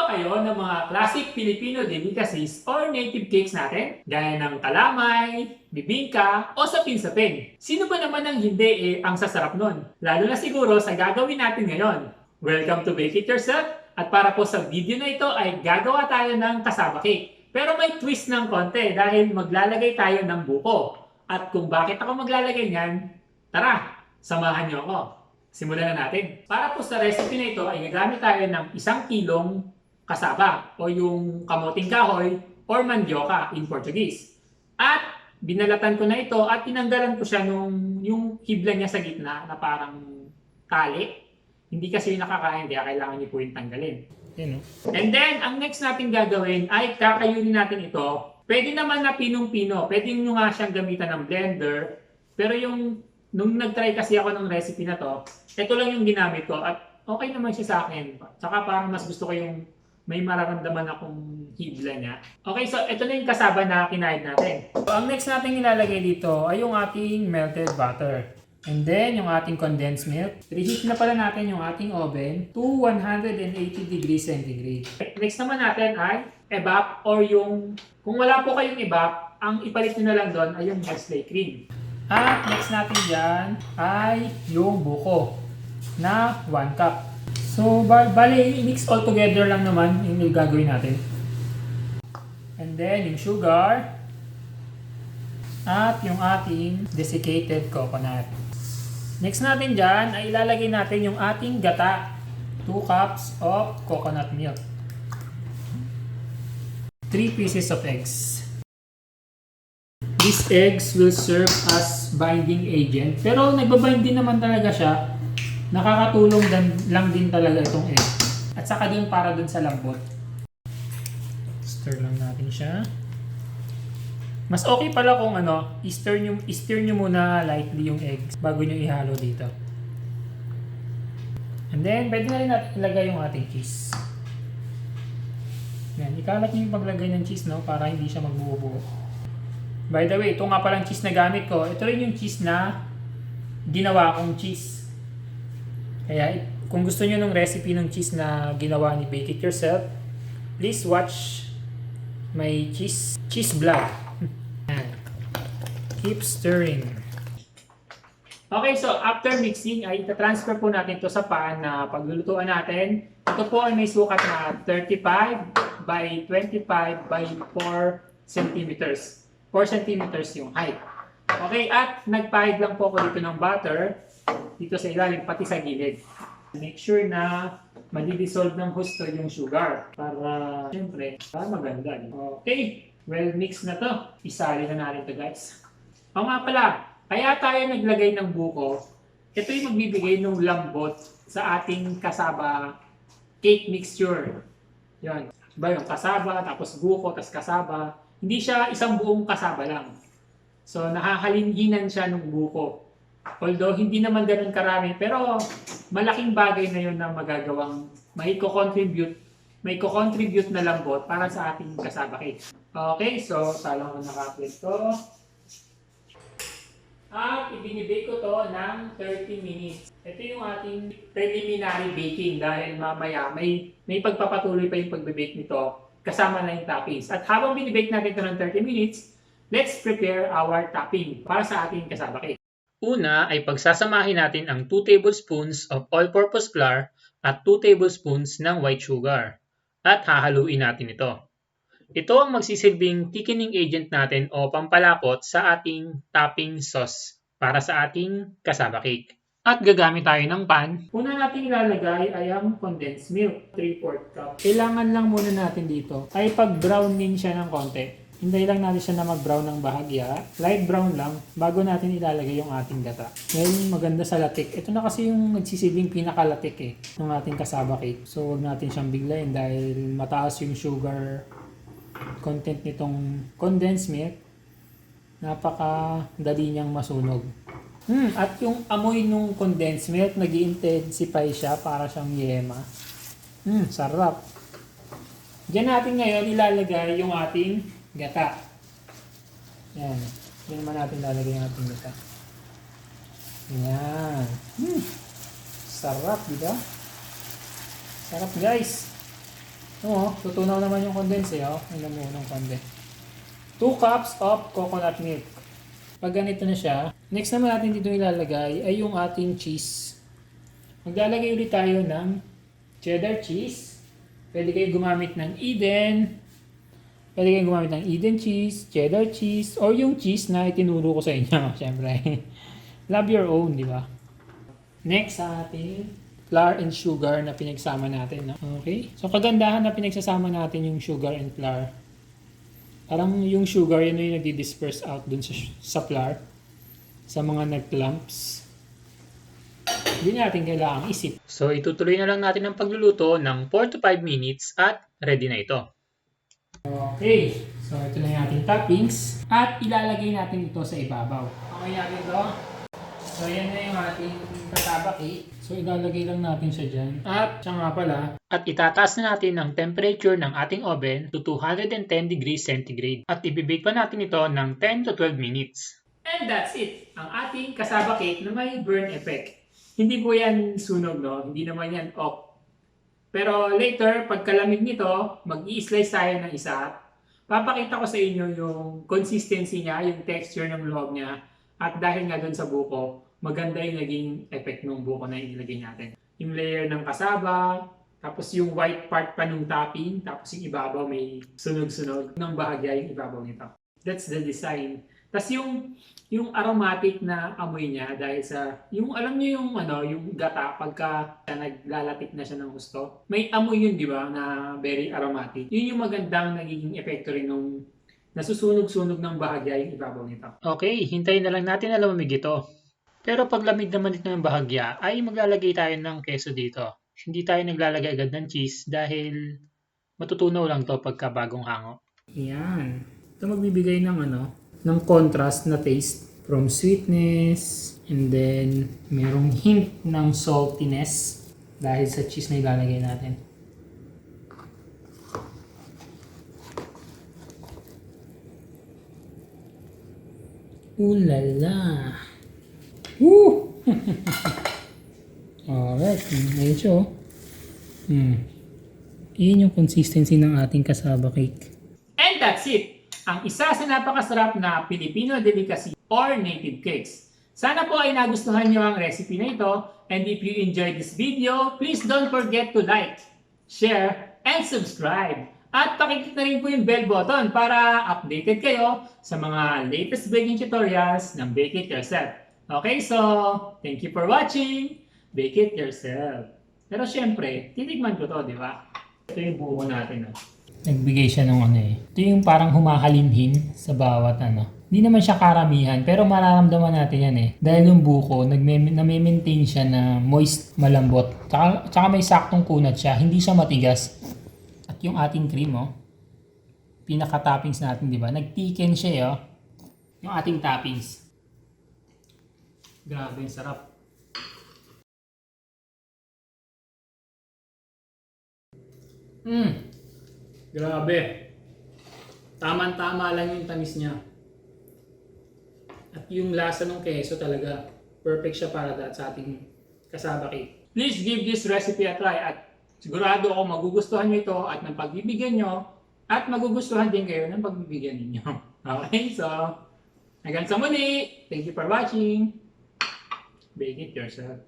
ba kayo ng mga classic Filipino delicacies or native cakes natin? Gaya ng kalamay, bibingka, o sapin-sapin. Sino ba naman ang hindi ang sasarap nun? Lalo na siguro sa gagawin natin ngayon. Welcome to Bake It Yourself! At para po sa video na ito ay gagawa tayo ng cassava cake. Pero may twist ng konti dahil maglalagay tayo ng buko. At kung bakit ako maglalagay niyan, tara, samahan niyo ako. Simulan na natin. Para po sa recipe na ito ay gagamit tayo ng 1 kilong cassava o yung kamoting kahoy or mandioca in Portuguese. At binalatan ko na ito at tinanggalan ko siya nung yung hibla niya sa gitna na parang tali. Hindi kasi yung nakakain, kaya kailangan niyo po yung tanggalin. And then, ang next natin gagawin ay kakayunin natin ito. Pwede naman na pinong-pino. Pwede nyo nga siyang gamitan ng blender. Pero nung nag-try kasi ako ng recipe na to, ito lang yung ginamit ko at okay naman siya sa akin. Tsaka parang mas gusto ko yung may mararamdaman akong hibla niya. Okay, so ito na yung cassava na kinain natin. So, ang next natin ilalagay dito ay yung ating melted butter. And then, yung ating condensed milk. Reheat na pala natin yung ating oven to 180 degrees centigrade. Next naman natin ay evap or yung, kung wala po kayong evap, ang ipalit nyo na lang doon ay yung Nestle cream. At next natin dyan ay yung buko na 1 cup. So, bali, mix all together lang naman yung gagawin natin. And then, yung sugar at yung ating desiccated coconut. Next natin dyan ay ilalagay natin yung ating gata. 2 cups of coconut milk. 3 pieces of eggs. These eggs will serve as binding agent. Pero nagbabind din naman talaga siya. Nakakatulong lang din talaga itong egg. At saka din para dun sa lambot. Stir lang natin siya. Mas okay pala kung i-stir nyo muna lightly yung eggs bago nyo ihalo dito. And then, pwede na rin natin ilagay yung ating cheese. Yan, ikalat nyo yung paglagay ng cheese, no, para hindi siya magbuo-buo. By the way, ito nga palang cheese na gamit ko. Ito rin yung cheese na ginawa kong cheese. Kaya, kung gusto nyo ng recipe ng cheese na ginawa ni Bake It Yourself, please watch my cheese vlog. Keep stirring. Okay, so after mixing ay ita-transfer po natin to sa pan na paglulutuan natin. Ito po ay may sukat na 35 by 25 by 4 centimeters. 4 centimeters yung height. Okay, at nagpahid lang po ako dito ng butter dito sa ilalim pati sa gilid. Make sure na madi-dissolve ng husto yung sugar para syempre maganda. Okay, well mix na to. Isali na natin to, guys. O nga pala, kaya tayo naglagay ng buko. Ito yung magbibigay ng lambot sa ating cassava cake mixture. Yan. Diba yung cassava, tapos buko, tapos cassava. Hindi siya isang buong cassava lang. So, nakahalinhinan siya ng buko. Although, hindi naman ganun karami. Pero, malaking bagay na yun na magagawang may ko-contribute na lambot para sa ating cassava cake. Okay, so, salang ko nakapit to. At ibinibake ko to ng 30 minutes. Ito yung ating preliminary baking dahil mamaya may pagpapatuloy pa yung pagbibake nito kasama na yung toppings. At habang binibake natin ito ng 30 minutes, let's prepare our topping para sa ating cassava cake. Una ay pagsasamahin natin ang 2 tablespoons of all-purpose flour at 2 tablespoons ng white sugar. At hahaluin natin ito. Ito ang magsisilbing thickening agent natin o pampalapot sa ating topping sauce para sa ating cassava cake. At gagamit tayo ng pan. Una natin ilalagay ay ang condensed milk, 3/4 cup. Kailangan lang muna natin dito ay pag-brownin siya ng konti. Hintayin lang natin siya na mag-brown ng bahagya. Light brown lang bago natin ilalagay yung ating gata. Ngayon maganda sa latik. Ito na kasi yung nagsisilbing pinakalatik ng ating cassava cake. So huwag natin siyang biglayin dahil mataas yung sugar content nitong condensed milk. Napakadali niyang masunog. At yung amoy nung condensed milk nag-i-intensify siya para siyang yema. Sarap. Diyan natin ngayon ilalagay yung ating gata. Yan. Diyan naman natin ilalagay yung ating gata. Yan. Sarap, di ba? Sarap, guys. Oo, tutunaw naman yung condensed eh. Oh. May lamunong konti. 2 cups of coconut milk. Pag ganito na siya, next naman natin dito ilalagay ay yung ating cheese. Maglalagay ulit tayo ng cheddar cheese. Pwede kayo gumamit ng Eden. Pwede kayong gumamit ng Eden cheese, cheddar cheese, or yung cheese na itinuro ko sa inyo. Siyempre, love your own, di ba? Next sa ating flour and sugar na pinagsama natin. No? Okay? So, kagandahan na pinagsasama natin yung sugar and flour. Parang yung sugar, yun yung nagdi-disperse out dun sa flour. Sa mga nag-clumps. Hindi natin kailangang isip. So, itutuloy na lang natin ang pagluluto ng 4 to 5 minutes at ready na ito. Okay. So, ito na yung ating toppings. At ilalagay natin ito sa ibabaw. Okay natin ito. So, yan na yung ating cassava cake. So, ilalagay lang natin siya dyan. At, siya nga pala. At itataas na natin ang temperature ng ating oven to 210 degrees centigrade. At ibibake pa natin ito ng 10 to 12 minutes. And that's it. Ang ating cassava cake na may burn effect. Hindi po yan sunog, no? Hindi naman yan off. Pero later, pagkalamig nito, mag-i-slice tayo ng isa. Papakita ko sa inyo yung consistency niya, yung texture ng loob niya. At dahil nga doon sa buko, maganda yung naging effect ng buko na inilagay natin. Yung layer ng cassava, tapos yung white part pa ng topping, tapos yung ibabaw may sunog-sunog ng bahagya yung ibabaw nito. That's the design. Tapos yung aromatic na amoy niya dahil sa, yung alam niyo yung yung gata pagka naglalatik na siya ng gusto. May amoy yun, di ba, na very aromatic. Yun yung magandang nagiging epekto rin nung nasusunog-sunog ng bahagya yung ibabaw nito. Okay, hintayin na lang natin na lumamig ito. Pero pag lamig naman dito ng bahagya, ay maglalagay tayo ng keso dito. Hindi tayo naglalagay agad ng cheese dahil matutunaw lang to pagka bagong hango. Yan. Ito magbibigay ng contrast na taste from sweetness and then merong hint ng saltiness dahil sa cheese na ilalagay natin. Ulala! Woo! Alright, medyo. Iyon yung consistency ng ating cassava cake. And that's it! Ang isa sa napakasarap na Filipino delicacy or native cakes. Sana po ay nagustuhan nyo ang recipe na ito. And if you enjoyed this video, please don't forget to like, share, and subscribe. At pakiclick na rin po yung bell button para updated kayo sa mga latest baking tutorials ng Bake It Yourself. Okay, so thank you for watching. Bake it yourself. Pero syempre, titigman ko to, di ba? Ito yung buko natin. Nagbigay siya ng Ito yung parang humahalimhin sa bawat Hindi naman siya karamihan, pero mararamdaman natin yan Dahil yung buko, nami-maintain siya na moist, malambot. Tsaka may saktong kunat siya, hindi siya matigas. At yung ating cream, pinaka-toppings natin, di ba? Nag-thicken siya, yung ating toppings. Grabe, sarap. Grabe. Tama-tama lang yung tamis niya. At yung lasa ng keso talaga, perfect siya para sa ating cassava cake. Please give this recipe a try at sigurado ako magugustuhan nyo ito at ng pagbibigyan nyo at magugustuhan din kayo ng pagbibigyan ninyo. Okay, so hanggang sa muli. Thank you for watching. Bake it yourself.